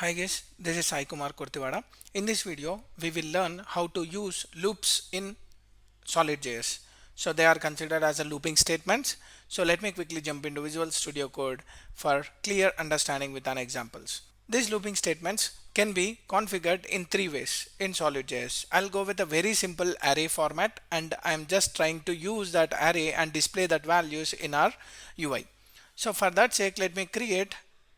Hi guys, this is Sai Kumar Kurtiwada. In this video, we will learn how to use loops in solidjs. So they are considered as a looping statements. So let me quickly jump into Visual Studio Code for clear understanding with an examples. These looping statements can be configured in three ways in solidjs. I'll go with a very simple array format, and I'm just trying to use that array and display that values in our UI. So for that sake, let me create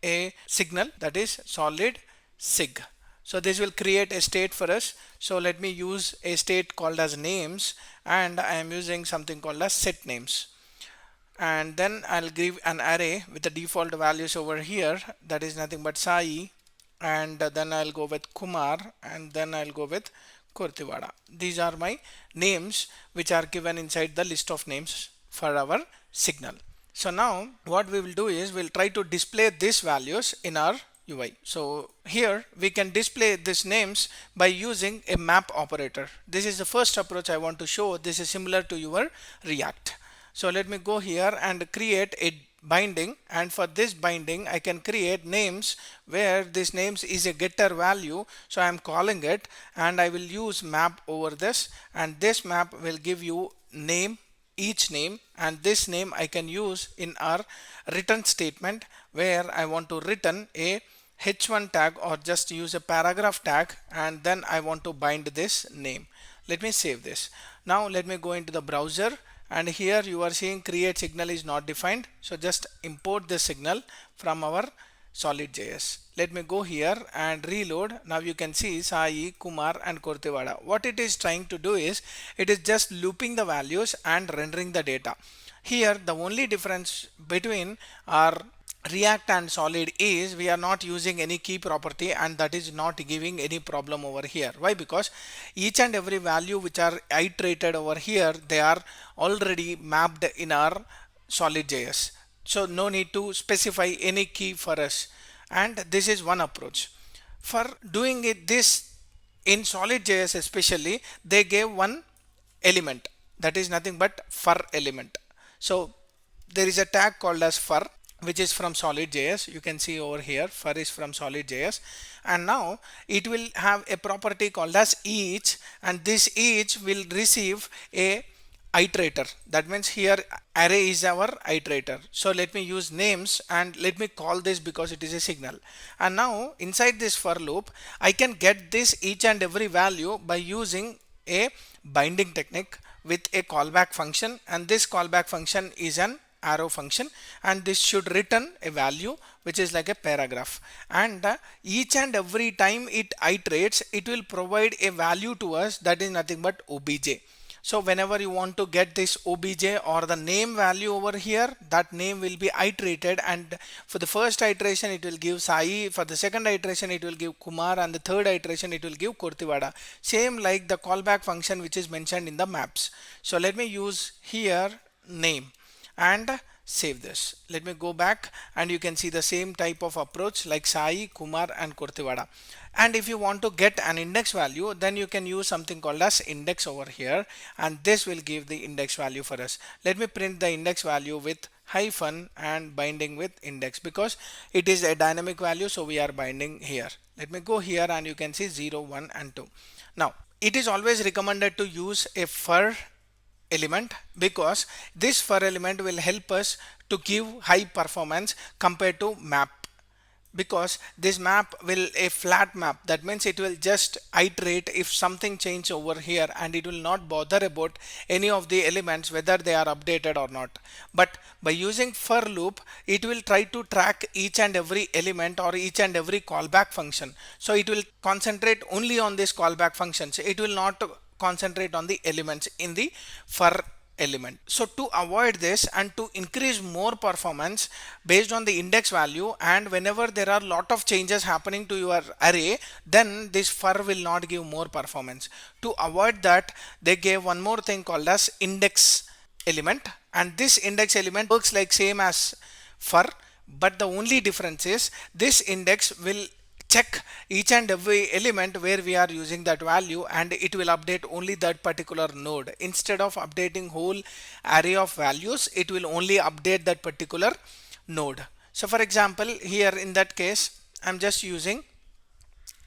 a signal, that is solid sig. So this will create a state for us. So let me use a state called as names, and I am using something called as set names. And then I'll give an array with the default values over here, that is nothing but Sai, and then I'll go with Kumar, and then I'll go with Kurtiwada. These are my names which are given inside the list of names for our signal. So now what we will do is we'll try to display these values in our UI. So here we can display these names by using a map operator. This is the first approach I want to show. This is similar to your React. So let me go here and create a binding, and for this binding I can create names where this names is a getter value. So I'm calling it, and I will use map over this, and this map will give you name, each name, and this name I can use in our return statement where I want to return a h1 tag or just use a paragraph tag, and then I want to bind this name. Let me save this. Now let me go into the browser, and here you are seeing create signal is not defined. So just import the signal from our solidjs. Let me go here and reload. Now you can see Sai, Kumar and Kurtiwada. What it is trying to do is it is just looping the values and rendering the data. Here the only difference between our React and Solid is we are not using any key property, and that is not giving any problem over here. Why? Because each and every value which are iterated over here, they are already mapped in our solidjs. So no need to specify any key for us, and this is one approach. For doing it this in solidjs especially, they gave one element, that is nothing but fur element. So there is a tag called as fur which is from solidjs. You can see over here fur is from solidjs, and now it will have a property called as each, and this each will receive a iterator. That means here array is our iterator. So let me use names and let me call this because it is a signal. And now inside this for loop I can get this each and every value by using a binding technique with a callback function, and this callback function is an arrow function, and this should return a value which is like a paragraph, and each and every time it iterates it will provide a value to us that is nothing but obj. So whenever you want to get this obj or the name value over here, that name will be iterated, and for the first iteration it will give Sai, for the second iteration it will give Kumar, and the third iteration it will give Kurtiwada. Same like the callback function which is mentioned in the maps. So let me use here name and save this. Let me go back, and you can see the same type of approach like Sai, Kumar and Kurtiwada. And if you want to get an index value, then you can use something called as index over here, and this will give the index value for us. Let me print the index value with hyphen and binding with index because it is a dynamic value, so we are binding here. Let me go here, and you can see 0, 1 and 2. Now it is always recommended to use a fur element because this fur element will help us to give high performance compared to map, because this map will a flat map. That means it will just iterate if something change over here, and it will not bother about any of the elements whether they are updated or not. But by using for loop, it will try to track each and every element or each and every callback function. So it will concentrate only on this callback functions. It will not concentrate on the elements in the for element. So to avoid this and to increase more performance based on the index value, and whenever there are lot of changes happening to your array, then this for will not give more performance. To avoid that, they gave one more thing called as index element, and this index element works like same as for, but the only difference is this index will check each and every element where we are using that value, and it will update only that particular node. Instead of updating whole array of values, it will only update that particular node. So for example, here in that case I'm just using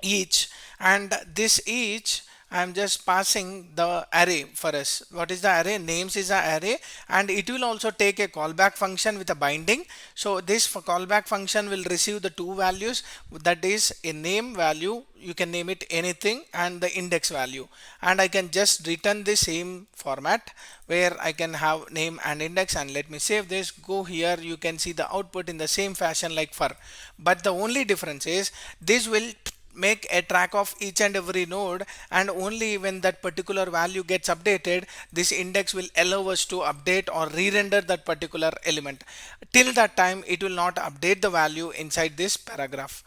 each, and this each I'm just passing the array for us. What is the array? Names is the array, and it will also take a callback function with a binding. So this callback function will receive the two values, that is a name value, you can name it anything, and the index value, and I can just return the same format where I can have name and index. And let me save this, go here, you can see the output in the same fashion like for, but the only difference is this will make a track of each and every node, and only when that particular value gets updated, this index will allow us to update or re-render that particular element. Till that time it will not update the value inside this paragraph.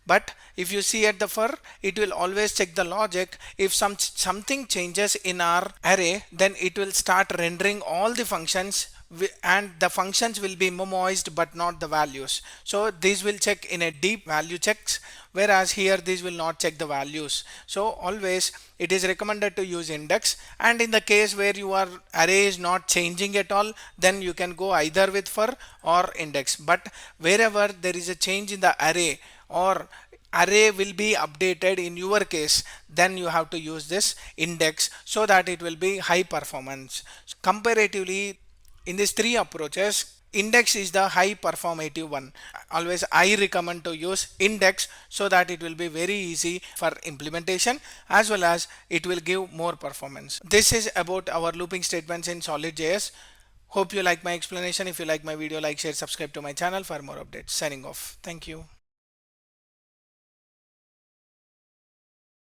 But if you see at the for, it will always check the logic. If something changes in our array, then it will start rendering all the functions, and the functions will be memoized but not the values. So these will check in a deep value checks, whereas here these will not check the values. So always it is recommended to use index, and in the case where your array is not changing at all, then you can go either with for or index. But wherever there is a change in the array, or array will be updated in your case, then you have to use this index, so that it will be high performance. Comparatively, in these three approaches, index is the high performative one. Always I recommend to use index, so that it will be very easy for implementation, as well as it will give more performance. This is about our looping statements in solidjs. Hope you like my explanation. If you like my video, like, share, subscribe to my channel for more updates. Signing off. Thank you.